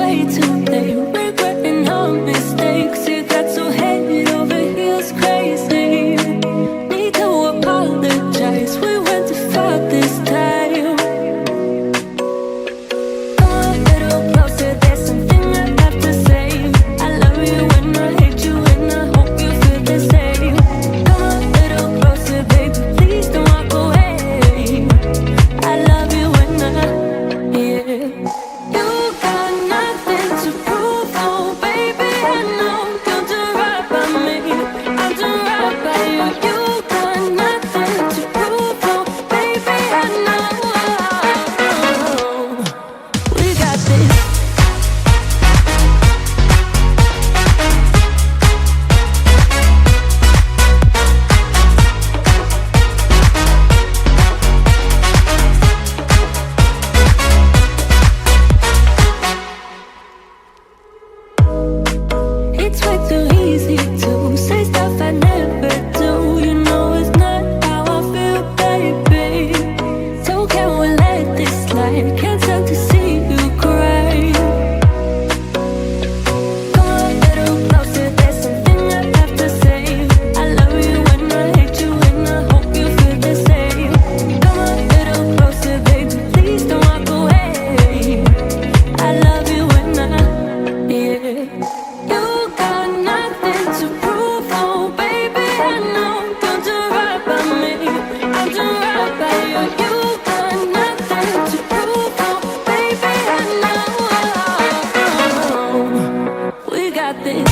way too late, regretting our mistakes. It got so head over heels crazy. Need to apologize, we went too far this time. Come a little closer, there's something I have to say. I love you and I hate you and I hope you feel the same. Come a little closer, baby, please don't walk away. I love you and yeah. You got nothing to prove, oh baby, I know. You'll do right by me, I'll do right by you. You got nothing to prove, oh baby, I know. We got this. It's way too easy to say stuff I never do. You know it's not how I feel, baby. So can we let this slide? Can't stand to see you cry. Come a little closer, there's something I have to say. I love you and I hate you and I hope you feel the same. Come a little closer, baby, please don't walk away. I love you and yeah. You got nothing to prove, oh baby, I know. You'll do right by me, I'll do right by you. You got nothing to prove, oh baby, I know. We got this.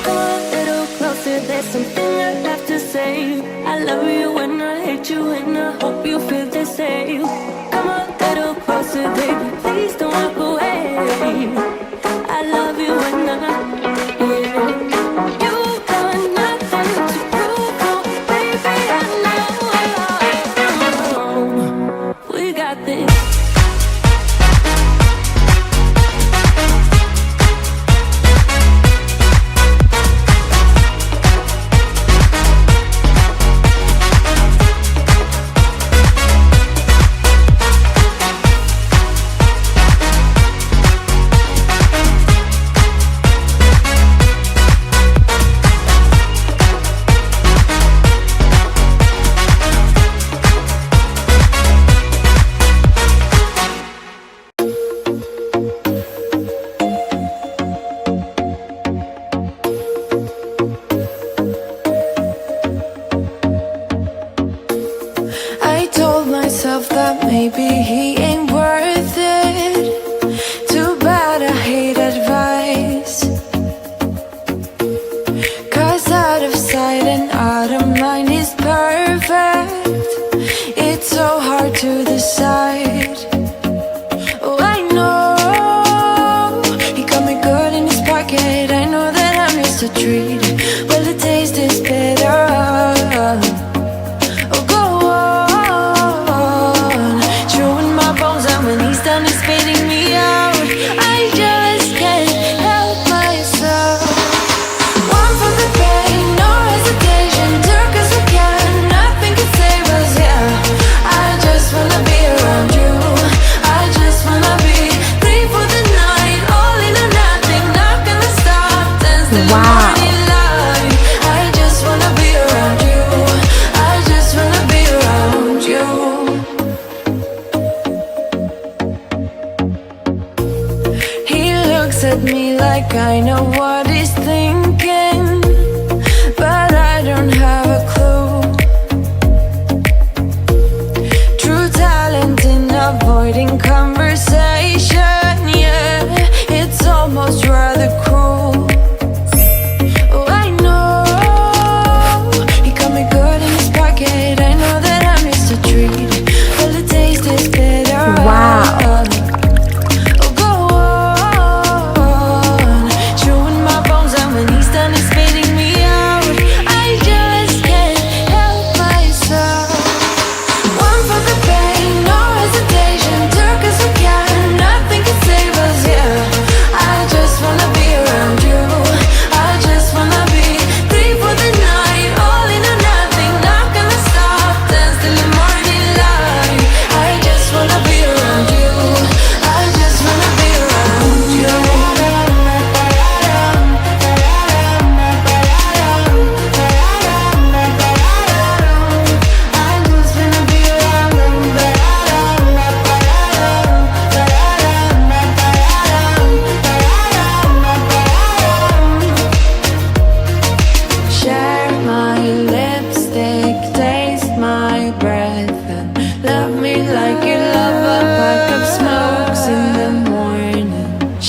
Come a little closer, there's something I have to say. I love you and I hate you and I hope you feel the same. Come a little closer, baby, please don't walk away. I love you and yeah. You got nothing to prove, oh baby, I know. We got this. I told myself that maybe he ain't worth it. Too bad I hate advice. 'Cause out of sight and out of mind is perfect. It's so hard to decide. Oh, I know he got me good in his pocket. I know that I'm just a treat. Well, the taste is better. Oh, go on, chewing my bones out when he's done, he's spitting me out. I just can't help myself. One for the pain, no hesitation, took us again, nothing can save us, yeah. I just wanna be around you. I just wanna be free for the night, all in or nothing, not gonna stop, dance till the morning light. I just wanna be around you. I just wanna be around you. He looks at me like I know what he's thinking, but I don't have a clue. True talent in avoiding conversation, yeah, it's almost rather cruel. Oh, I know he got me good in his pocket. I know that I'm just a treat. Well, the taste is better. Wow. Oh, go on,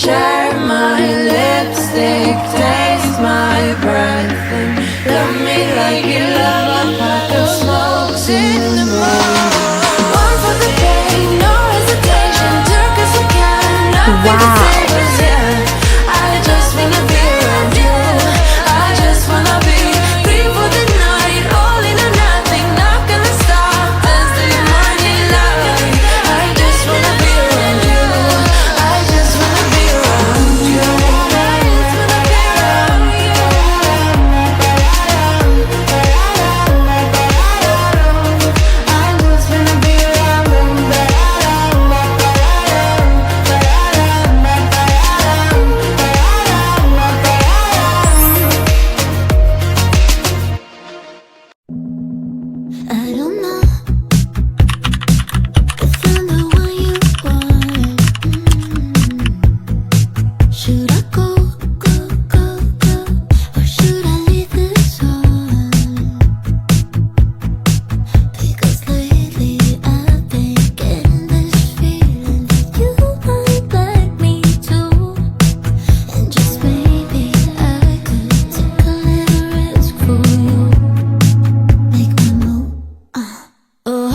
share my lipstick, taste my breath, and love me like you love a pack of smokes in the morning. One for the pain, no hesitation, do 'cause we can, nothing to save us, yeah. I just wanna be around you, I just wanna be free for the night, all in or nothing, not gonna stop, dance till the morning light. I just wanna be around you, I just wanna be around you, I just wanna be around you. I just wanna be around you. I don't know if I'm the one you want. Should I go, or should I leave this on? Because lately I've been getting this feeling that you might like me too. And just maybe I could take a little risk for you. Make my move. Oh,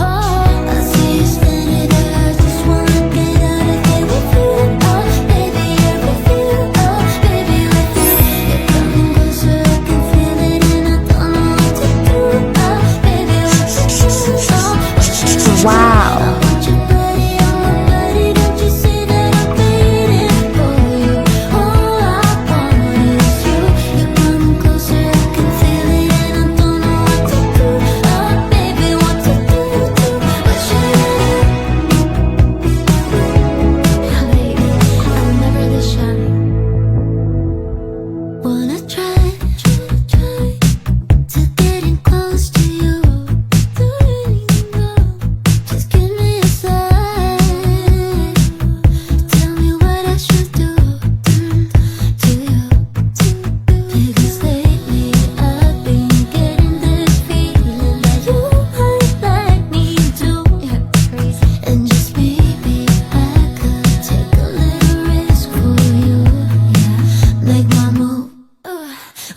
I see you standing there. I just wanna get out of here with you. Oh, baby, I'm with you. Oh, baby, with you. You're coming closer, I can feel it, and I don't know what to do. Oh, baby, what to do? Oh, what should I do? Wow. I want your body on my body. Don't you see that I'm waiting for you? All I want is you. You're coming closer, I can feel it, and I don't know what to do. Oh, baby, what to do? What should I do? Lady, I'm never this shy. Wanna try to getting close to you. Just give me a sign. Tell me what I should do to you. Because lately I've been getting this feeling that you might like me too. And just maybe I could take a little risk for you. Make my move.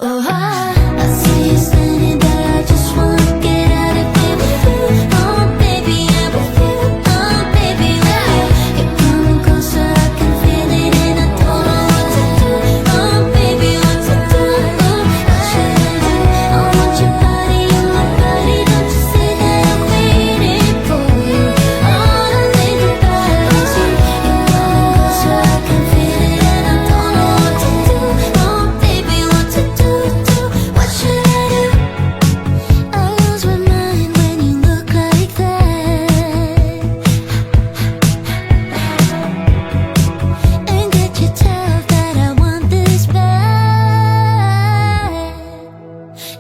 Oh, I see you standing there. I just wanna get out of here with you. Oh, baby, I'm with you. Oh, baby, with you. You're coming closer, I can feel it, and I don't know what to do. Oh, baby, what to do? What should I do? I want your body on my body. Don't you see that I'm waiting for you? All I think about is you. You're coming closer, I can feel it, and I don't know what to do. Oh, baby, what to do? What should I do? I lose my mind when you look like that, and get you tell that I want this back.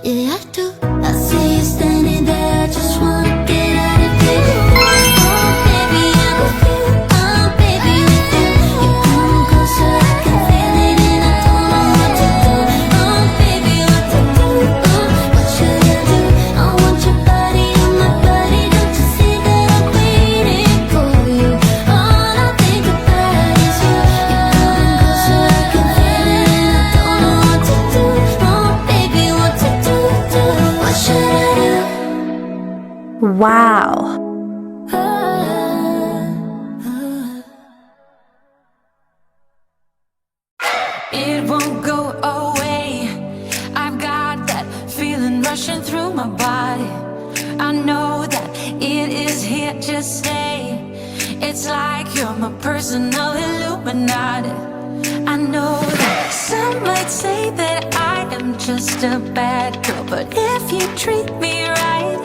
Yeah, I do. I see you standing there. I just wanna get out of here. Oh, baby, I'm with you. Oh, baby, with you. You're coming closer, I can feel it, and I don't know what to do. Oh, baby, what to do? What should I do? I want your body on my body. Don't you see that I'm waiting for you? All I think about is you. You're coming closer, I can feel it, and I don't know what to do. Oh, baby, what to do? What should I do? Wow. It won't go away. I've got that feeling rushing through my body. I know that it is here to stay. It's like you're my personal Illuminati. I know that some might say that I am just a bad girl, but if you treat me right,